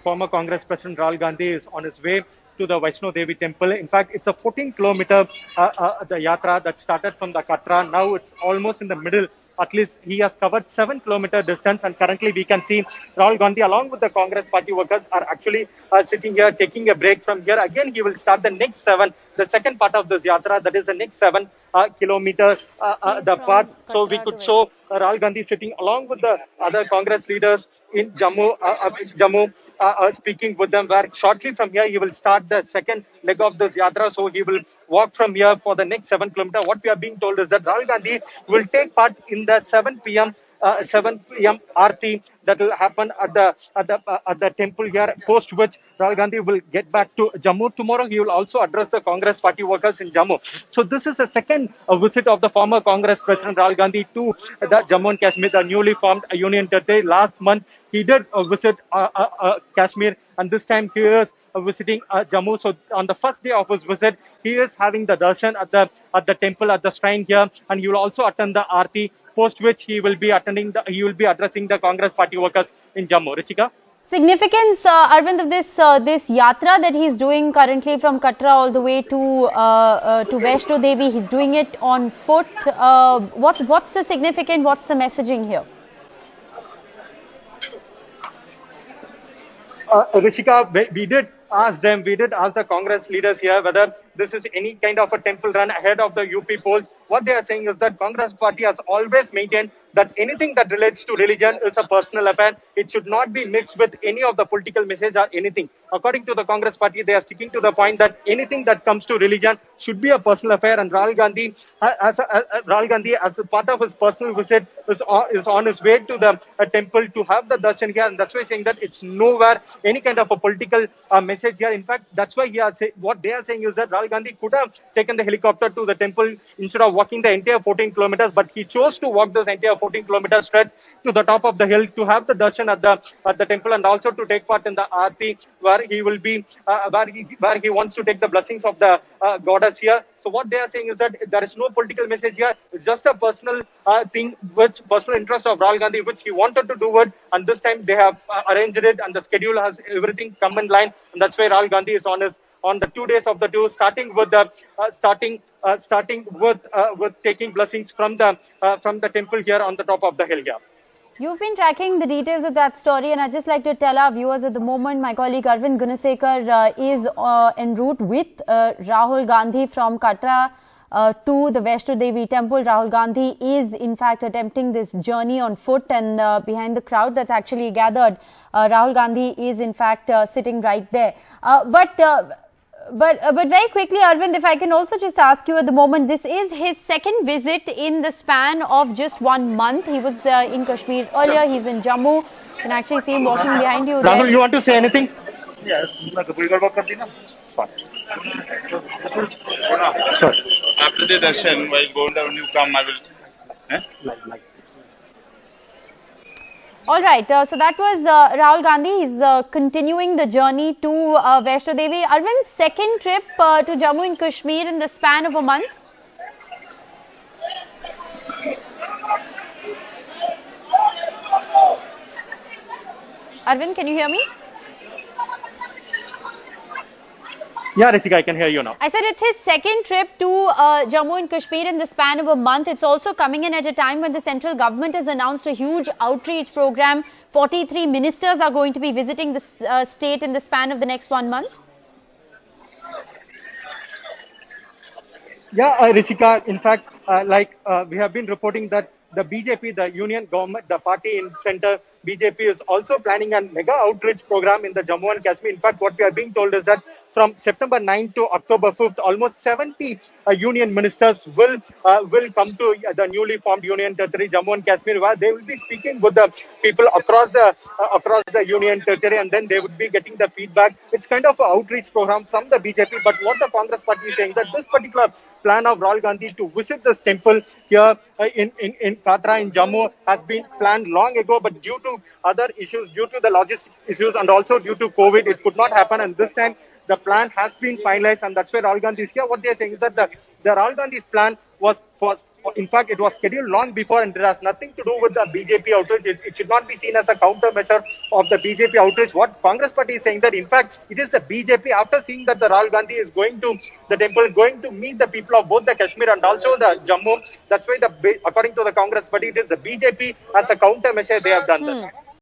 Former Congress President Rahul Gandhi is on his way to the Vishno Devi Temple. In fact, it's a 14-kilometer the yatra that started from the Katra. Now it's almost in the middle. At least he has covered 7-kilometer distance, and currently we can see Rahul Gandhi along with the Congress party workers are actually sitting here taking a break. From here again he will start the next 7, the second part of this yatra, that is the next 7 kilometers the path. So we could show Rahul Gandhi sitting along with the other Congress leaders in Jammu, speaking with them, where shortly from here he will start the second leg of this yatra. So he will walk from here for the next 7 kilometers. What we are being told is that Rahul Gandhi will take part in the 7 p.m. Aarti that will happen at the temple here, post which Rahul Gandhi will get back to Jammu. Tomorrow he will also address the Congress party workers in Jammu. So this is the second visit of the former Congress President Rahul Gandhi to the Jammu and Kashmir, the newly formed union territory. Last month he did visit Kashmir, and this time he is visiting Jammu. So on the first day of his visit, he is having the darshan at the temple, at the shrine here, and he will also attend the Aarti, post which he will be addressing the Congress party workers in Jammu. Rishika? Significance, Arvind, of this yatra that he's doing currently from Katra all the way to Vaishno Devi. He's doing it on foot. What's the significance? What's the messaging here? Rishika, we did ask the Congress leaders here whether this is any kind of a temple run ahead of the UP polls. What they are saying is that Congress party has always maintained that anything that relates to religion is a personal affair. It should not be mixed with any of the political message or anything. According to the Congress party, they are sticking to the point that anything that comes to religion should be a personal affair. And Rahul Gandhi, as a part of his personal visit, is on his way to the temple to have the darshan here. And that's why saying that it's nowhere any kind of a political message here. In fact, that's why what they are saying is that Rahul Gandhi could have taken the helicopter to the temple instead of walking the entire 14 kilometers, but he chose to walk this entire 14-kilometer stretch to the top of the hill to have the darshan at the temple, and also to take part in the Aarti, where he will be where he wants to take the blessings of the goddess here. So what they are saying is that there is no political message here. It's just a personal thing, personal interest of Rahul Gandhi, which he wanted to do it, and this time they have arranged it, and the schedule has everything come in line, and that's why Rahul Gandhi is on the 2 days of the tour, starting with taking blessings from the temple here on the top of the hill here. You've been tracking the details of that story, and I'd just like to tell our viewers at the moment, my colleague Arvind Gunasekar is en route with Rahul Gandhi from Katra to the Vaishno Devi Temple. Rahul Gandhi is in fact attempting this journey on foot, and behind the crowd that's actually gathered, Rahul Gandhi is in fact sitting right there. But very quickly, Arvind, if I can also just ask you at the moment, this is his second visit in the span of just 1 month. He was in Kashmir earlier. He's in Jammu. You can actually see him walking behind you there. Rahul, you want to say anything? Yes. Sure. After the darshan, while going down, you come, I will. All right, so that was Rahul Gandhi. He's continuing the journey to Vaishno Devi. Arvind's second trip to Jammu and Kashmir in the span of a month. Arvind, can you hear me? Yeah, Rishika, I can hear you now. I said it's his second trip to Jammu and Kashmir in the span of a month. It's also coming in at a time when the central government has announced a huge outreach program. 43 ministers are going to be visiting the state in the span of the next 1 month. Yeah, Rishika, in fact, we have been reporting that the BJP, the union government, the party in center, BJP is also planning a mega outreach program in the Jammu and Kashmir. In fact, what we are being told is that from September 9th to October 5th, almost 70 union ministers will come to the newly formed union territory, Jammu and Kashmir, where they will be speaking with the people across the union territory, and then they would be getting the feedback. It's kind of an outreach program from the BJP. But what the Congress party is saying that this particular plan of Rahul Gandhi to visit this temple here in Katra in Jammu has been planned long ago, but due to other issues, due to the logistic issues and also due to COVID, it could not happen. And this time the plan has been finalized, and that's why Rahul Gandhi is here. What they are saying is that the Rahul Gandhi's plan was in fact, it was scheduled long before, and it has nothing to do with the BJP outreach. It should not be seen as a countermeasure of the BJP outreach. What Congress party is saying that, in fact, it is the BJP, after seeing that the Rahul Gandhi is going to the temple, going to meet the people of both the Kashmir and also the Jammu. That's why, according to the Congress party, it is the BJP as a countermeasure they have done this.